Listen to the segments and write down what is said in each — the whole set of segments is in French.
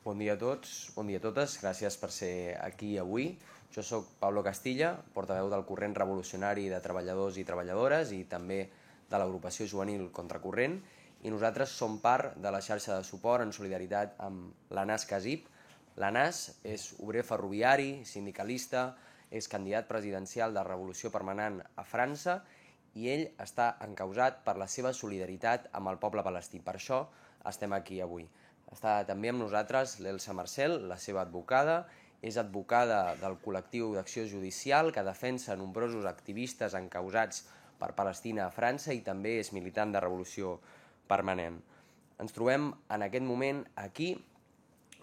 Bon dia a tots, bon dia a totes, gràcies per ser aquí avui. Jo sóc Pablo Castilla, portaveu del Corrent Revolucionari de Treballadors i Treballadores i també de l'agrupació juvenil Contracorrent, i nosaltres som part de la xarxa de suport en solidaritat amb l'ANAS CASIP. L'ANAS és obrer ferroviari, sindicalista, és candidat presidencial de Revolució Permanent a França i ell està encausat per la seva solidaritat amb el poble palestí. Per això estem aquí avui. Està també amb nosaltres l'Elsa Marcel, la seva advocada. És advocada del col·lectiu d'acció judicial que defensa nombrosos activistes encausats per Palestina a França i també és militant de Revolució Permanent. Ens trobem en aquest moment aquí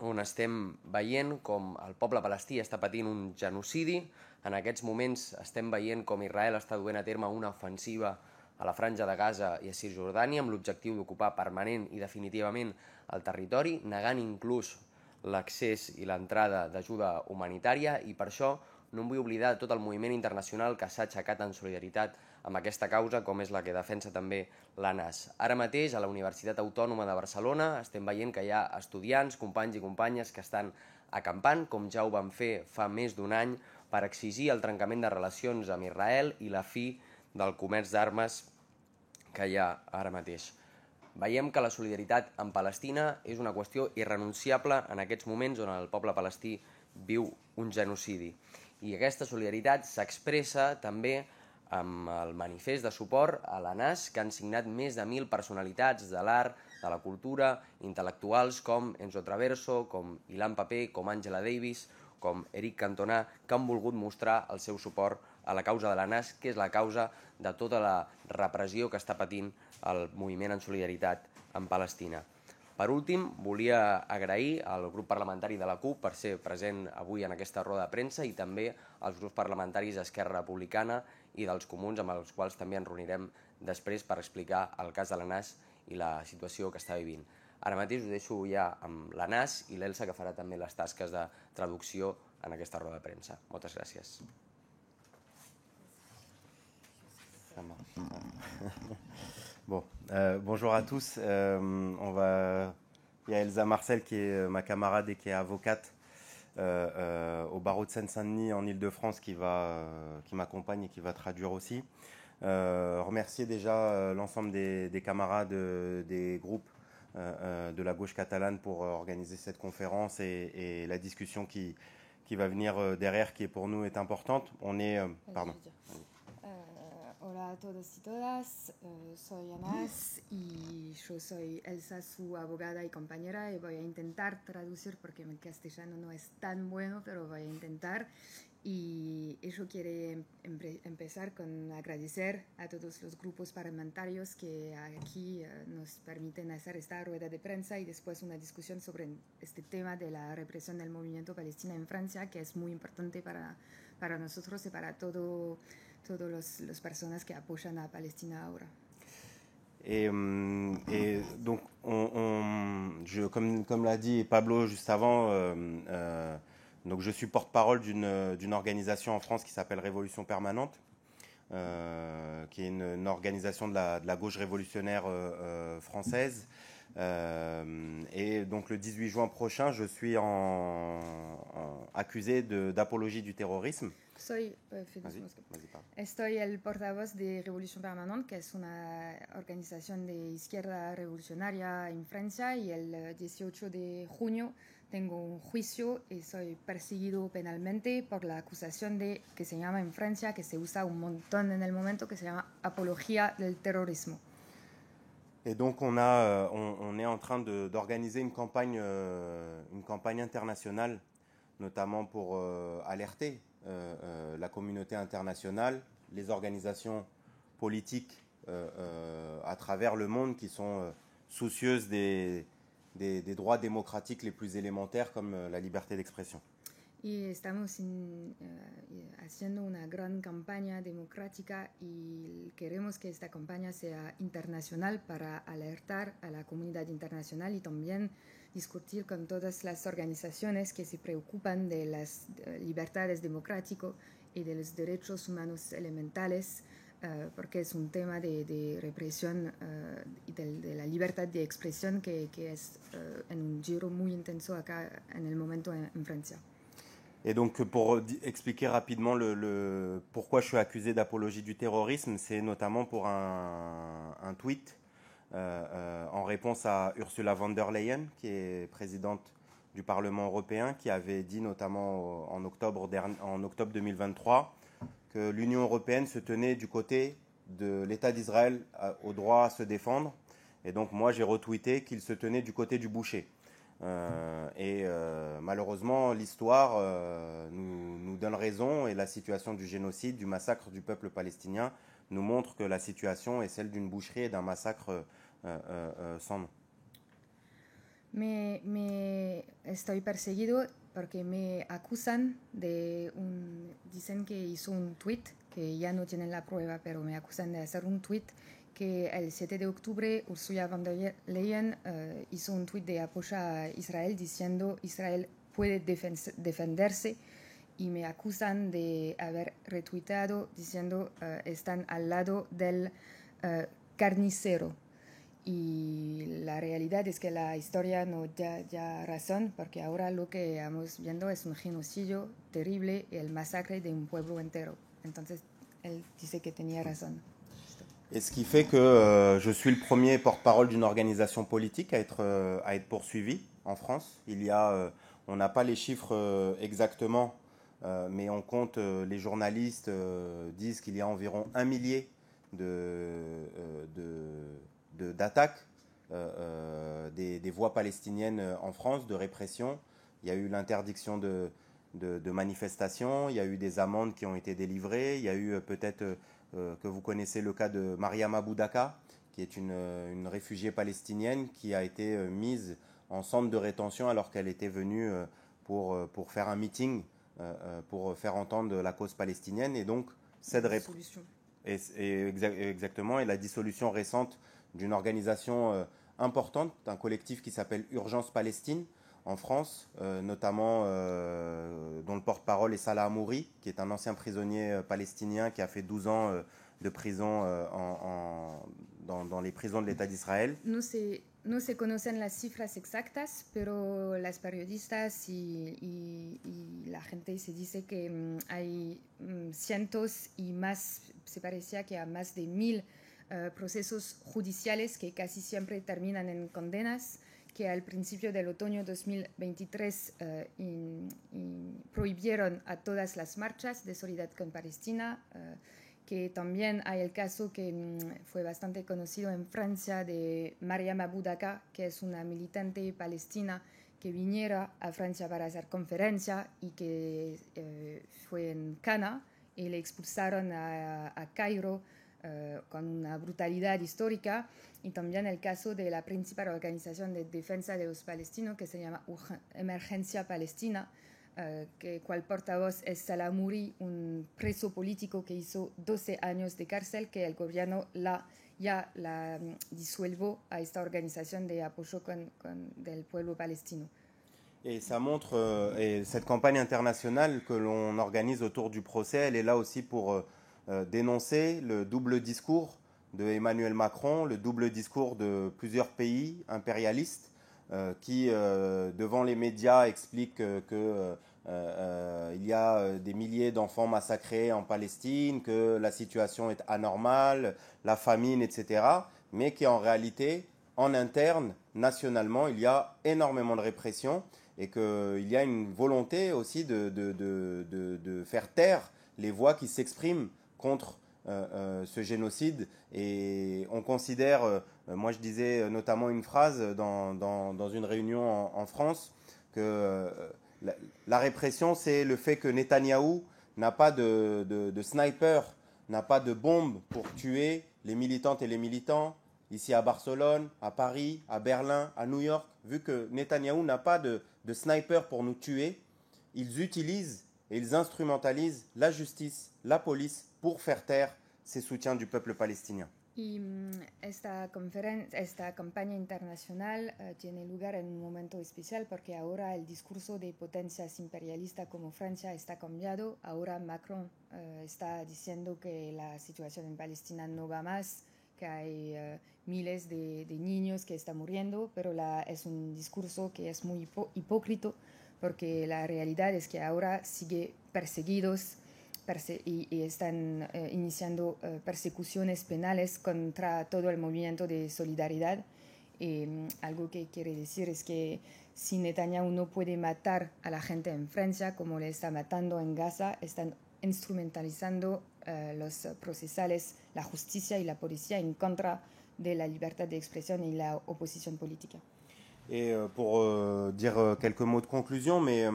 on estem veient com el poble palestí està patint un genocidi. En aquests moments estem veient com Israel està duent a terme una ofensiva a la Franja de Gaza i a Cisjordània amb l'objectiu d'ocupar permanent i definitivament el territori, negant inclús l'accés i l'entrada d'ajuda humanitària, i per això no em vull oblidar de tot el moviment internacional que s'ha aixecat en solidaritat amb aquesta causa, com és la que defensa també l'ANAS. Ara mateix, a la Universitat Autònoma de Barcelona, estem veient que hi ha estudiants, companys i companyes que estan acampant, com ja ho van fer fa més d'un any, per exigir el trencament de relacions amb Israel i la fi del comerç d'armes que hi ha ara mateix. Veiem que la solidaritat amb Palestina és una qüestió irrenunciable en aquests moments on el poble palestí viu un genocidi. I aquesta solidaritat s'expressa també amb el manifest de suport a l'ANAS que han signat més de 1.000 personalitats de l'art, de la cultura, intel·lectuals com Enzo Traverso, com Ilan Pappé, com Angela Davis, com Eric Cantona, que han volgut mostrar el seu suport a la causa de l'ANAS, que és la causa de tota la repressió que està patint el moviment en solidaritat amb Palestina. Per últim, volia agrair al grup parlamentari de la CUP per ser present avui en aquesta roda de premsa i també als grups parlamentaris d'Esquerra Republicana i dels Comuns, amb els quals també ens reunirem després per explicar el cas de l'ANAS i la situació que està vivint. Ara mateix us deixo ja amb l'ANAS i l'Elsa, que farà també les tasques de traducció en aquesta roda de premsa. Moltes gràcies. Bon, bonjour à tous. Il y a Elsa Marcel qui est ma camarade et qui est avocate au barreau de Seine-Saint-Denis en Île-de-France qui m'accompagne et qui va traduire aussi. Remercier déjà l'ensemble des camarades des groupes de la gauche catalane pour organiser cette conférence et la discussion qui va venir derrière, qui est pour nous est importante. On est... pardon. Hola a todos y todas, soy Anas y yo soy Elsa, su abogada y compañera, y voy a intentar traducir porque mi castellano no es tan bueno, pero voy a intentar. Y yo quiero empezar con agradecer a todos los grupos parlamentarios que aquí nos permiten hacer esta rueda de prensa y después una discusión sobre este tema de la represión del movimiento palestino en Francia, que es muy importante para nosotros y para todas las personas que apoyan a Palestina ahora. Et donc, comme l'a dit Pablo juste avant, donc je suis porte-parole d'une organisation en France qui s'appelle Révolution Permanente, qui est une organisation de la gauche révolutionnaire française. Et donc le 18 juin prochain, je suis accusé d'apologie du terrorisme. Estoy el portavoz de Revolución Permanente, que es una organización de izquierda revolucionaria en Francia, y el 18 de junio tengo un juicio y soy perseguido penalmente por la acusación que se llama en Francia, que se usa un montón en el momento, que se llama apología del terrorismo. Et donc on est en train d'organiser une campagne internationale, notamment pour alerter la communauté internationale, les organisations politiques à travers le monde qui sont soucieuses des droits démocratiques les plus élémentaires comme la liberté d'expression. Y estamos haciendo una gran campaña democrática y queremos que esta campaña sea internacional para alertar a la comunidad internacional y también discutir con todas las organizaciones que se preocupan de las libertades democráticas y de los derechos humanos elementales porque es un tema de represión y de la libertad de expresión que es en un giro muy intenso acá en el momento en Francia. Et donc, pour expliquer rapidement pourquoi je suis accusé d'apologie du terrorisme, c'est notamment pour un tweet en réponse à Ursula von der Leyen, qui est présidente du Parlement européen, qui avait dit notamment en octobre 2023 que l'Union européenne se tenait du côté de l'État d'Israël au droit à se défendre. Et donc moi j'ai retweeté qu'il se tenait du côté du boucher. Malheureusement l'histoire nous donne raison, et la situation du génocide, du massacre du peuple palestinien nous montre que la situation est celle d'une boucherie et d'un massacre sans nom. Me estoy perseguido porque me acusan dicen que hizo un tweet, que ya no tienen la prueba, pero me acusan de hacer un tweet que el 7 de octubre Ursula von der Leyen hizo un tweet de apoyo a Israel diciendo Israel puede defenderse, y me acusan de haber retuiteado diciendo están al lado del carnicero. Y la realidad es que la historia no da razón, porque ahora lo que estamos viendo es un genocidio terrible, el masacre de un pueblo entero. Entonces él dice que tenía razón. Et ce qui fait que je suis le premier porte-parole d'une organisation politique à être poursuivi en France. On n'a pas les chiffres exactement, mais on compte, les journalistes disent qu'il y a environ 1 millier d'attaques des voix palestiniennes en France, de répression. Il y a eu l'interdiction de manifestations, il y a eu des amendes qui ont été délivrées, il y a eu peut-être que vous connaissez le cas de Mariam Abou Daka, qui est une réfugiée palestinienne qui a été mise en centre de rétention alors qu'elle était venue pour faire un meeting, pour faire entendre la cause palestinienne. Et donc, cette répression. Exactement, et la dissolution récente d'une organisation importante, d'un collectif qui s'appelle Urgence Palestine en France, notamment dont le porte-parole est Salah Hamouri, qui est un ancien prisonnier palestinien qui a fait 12 ans de prison dans les prisons de l'État d'Israël. No se conocen las cifras exactas, pero las periodistas y la gente se dice que hay cientos y más, se parecía que a más de 1000 procesos judiciales que casi siempre terminan en condenas, que al principio del otoño 2023 prohibieron a todas las marchas de solidaridad con Palestina, que también hay el caso que fue bastante conocido en Francia de Mariam Abou Daka, que es una militante palestina que viniera a Francia para hacer conferencia y que fue en Cana y le expulsaron a Cairo con una brutalidad histórica. Y también el caso de la principal organización de defensa de los palestinos, que se llama Emergencia Palestina, cual portavoz es Salah Hamouri, un preso político que hizo 12 años de cárcel, que el gobierno ya la disuelvo a esta organización de apoyo del pueblo palestino. Et ça montre, et cette campagne internationale que l'on organise autour du procès, elle est là aussi pour dénoncer le double discours de Emmanuel Macron, le double discours de plusieurs pays impérialistes qui, devant les médias, expliquent que il y a des milliers d'enfants massacrés en Palestine, que la situation est anormale, la famine, etc. Mais qu'en réalité, en interne, nationalement, il y a énormément de répression et qu'il y a une volonté aussi de faire taire les voix qui s'expriment contre ce génocide. Et on considère, moi je disais notamment une phrase dans une réunion en France, que la répression, c'est le fait que Netanyahou n'a pas de sniper, n'a pas de bombe pour tuer les militantes et les militants, ici à Barcelone, à Paris, à Berlin, à New York. Vu que Netanyahou n'a pas de sniper pour nous tuer, ils utilisent et ils instrumentalisent la justice, la police, pour faire taire ces soutiens du peuple palestinien. Y esta campaña internacional tiene lugar en un momento especial porque ahora el discurso de potencias imperialistas como Francia está cambiado. Ahora Macron está diciendo que la situación en Palestina no va más, que hay miles de niños que están muriendo, pero es un discurso que es muy hipócrita porque la realidad es que ahora sigue perseguidos y están iniciando persecuciones penales contra todo el movimiento de solidaridad. Algo que quiere decir es que si Netanyahu no puede matar a la gente en Francia como le está matando en Gaza, están instrumentalizando los procesales, la justicia y la policía en contra de la libertad de expresión y la oposición política. Et pour dire quelques mots de conclusion, mais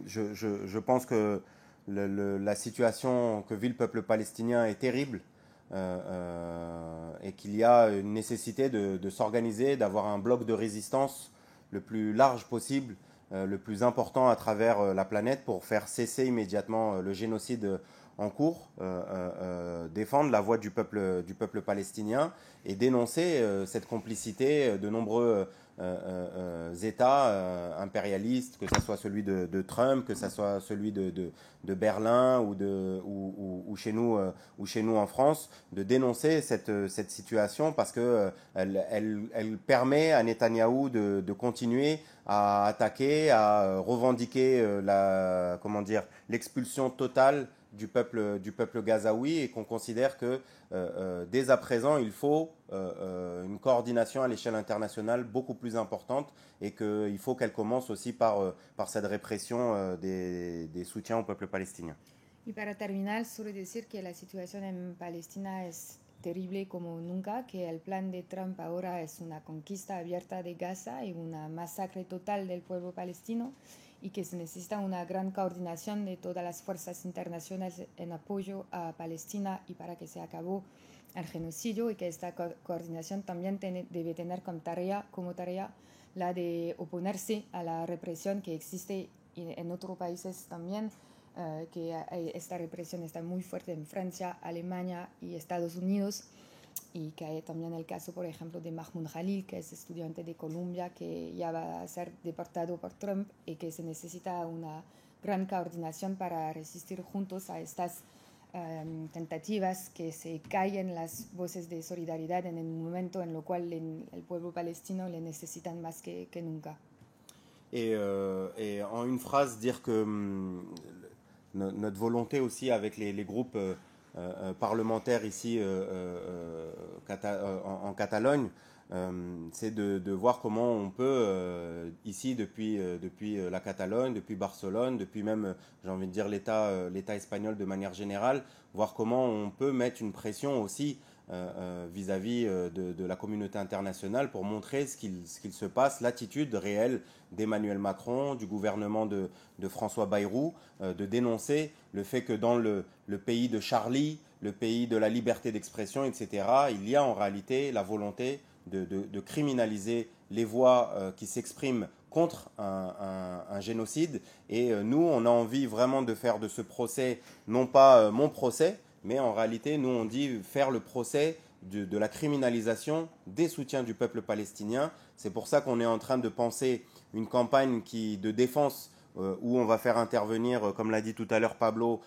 je pense que la situation que vit le peuple palestinien est terrible et qu'il y a une nécessité de s'organiser, d'avoir un bloc de résistance le plus large possible, le plus important à travers la planète pour faire cesser immédiatement le génocide en cours, défendre la voix du peuple palestinien et dénoncer cette complicité de nombreux États impérialistes, que ce soit celui de Trump, que ce soit celui de Berlin ou chez nous en France, de dénoncer cette situation parce qu'elle permet à Netanyahou de continuer à attaquer, à revendiquer l'expulsion totale du peuple gazaoui et qu'on considère que dès à présent il faut une coordination à l'échelle internationale beaucoup plus importante et qu'il faut qu'elle commence aussi par cette répression des soutiens au peuple palestinien. Y para terminar, solo decir que la situación en Palestina es terrible como nunca, que el plan de Trump ahora es una conquista abierta de Gaza y una masacre total del pueblo palestino y que se necesita una gran coordinación de todas las fuerzas internacionales en apoyo a Palestina y para que se acabe el genocidio y que esta coordinación también debe tener como tarea la de oponerse a la represión que existe en otros países también, que esta represión está muy fuerte en Francia, Alemania y Estados Unidos y que hay también el caso, por ejemplo, de Mahmoud Khalil, que es estudiante de Columbia, que ya va a ser deportado por Trump y que se necesita una gran coordinación para resistir juntos a estas tentativas que se callen las voces de solidaridad en el momento en el cual el pueblo palestino le necesitan más que nunca. Et en une phrase, dire que notre volonté aussi avec les groupes parlementaires ici en Catalogne, c'est de voir comment on peut, ici depuis la Catalogne, depuis Barcelone, depuis même, j'ai envie de dire, l'État espagnol de manière générale, voir comment on peut mettre une pression aussi vis-à-vis de la communauté internationale pour montrer ce qu'il se passe, l'attitude réelle d'Emmanuel Macron, du gouvernement de François Bayrou, de dénoncer le fait que dans le pays de Charlie, le pays de la liberté d'expression, etc., il y a en réalité la volonté de criminaliser les voix qui s'expriment contre un génocide. Et nous, on a envie vraiment de faire de ce procès, non pas mon procès, mais en réalité, nous, on dit faire le procès de la criminalisation des soutiens du peuple palestinien. C'est pour ça qu'on est en train de penser une campagne de défense où on va faire intervenir, comme l'a dit tout à l'heure Pablo,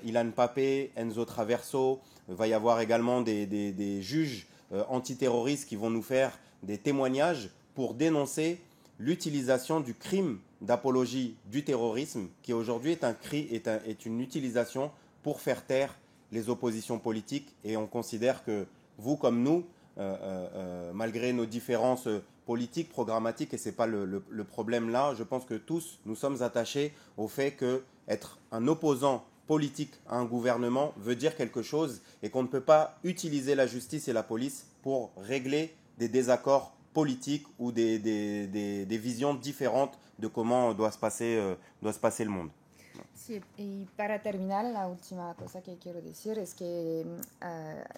Ilan Pappé, Enzo Traverso. Il va y avoir également des juges antiterroristes qui vont nous faire des témoignages pour dénoncer l'utilisation du crime d'apologie du terrorisme, qui aujourd'hui est une utilisation pour faire taire les oppositions politiques. Et on considère que vous comme nous, malgré nos différences politiques, programmatiques, et ce n'est pas le problème là, je pense que tous nous sommes attachés au fait qu'être un opposant politique à un gouvernement veut dire quelque chose et qu'on ne peut pas utiliser la justice et la police pour régler des désaccords politiques ou des visions différentes de comment doit se passer le monde. Sí, y para terminar, la última cosa que quiero decir es que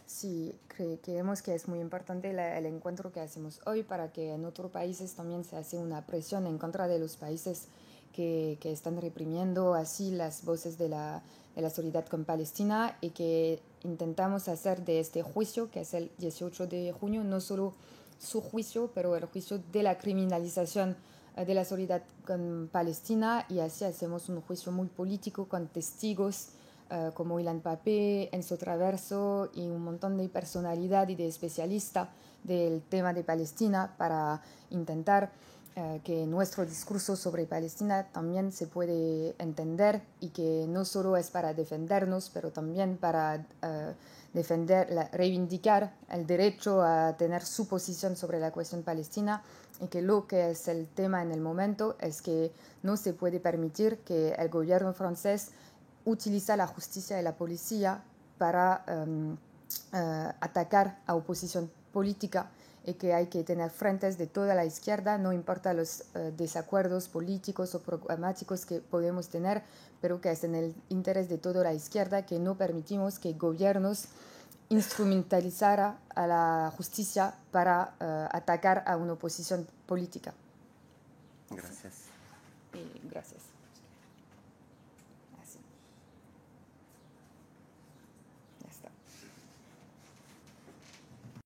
sí, creemos que es muy importante el encuentro que hacemos hoy para que en otros países también se hace una presión en contra de los países que están reprimiendo así las voces de la solidaridad con Palestina y que intentamos hacer de este juicio, que es el 18 de junio, no solo su juicio, pero el juicio de la criminalización de la solidaridad con Palestina, y así hacemos un juicio muy político con testigos como Ilan Pappé, Enzo Traverso y un montón de personalidad y de especialistas del tema de Palestina para intentar que nuestro discurso sobre Palestina también se puede entender y que no solo es para defendernos, pero también para reivindicar el derecho a tener su posición sobre la cuestión palestina, y que lo que es el tema en el momento es que no se puede permitir que el gobierno francés utilice la justicia y la policía para atacar a oposición política, y que hay que tener frentes de toda la izquierda, no importa los desacuerdos políticos o programáticos que podemos tener, pero que es en el interés de toda la izquierda que no permitimos que gobiernos instrumentalizara a la justicia para atacar a una oposición política. Gracias. Gracias.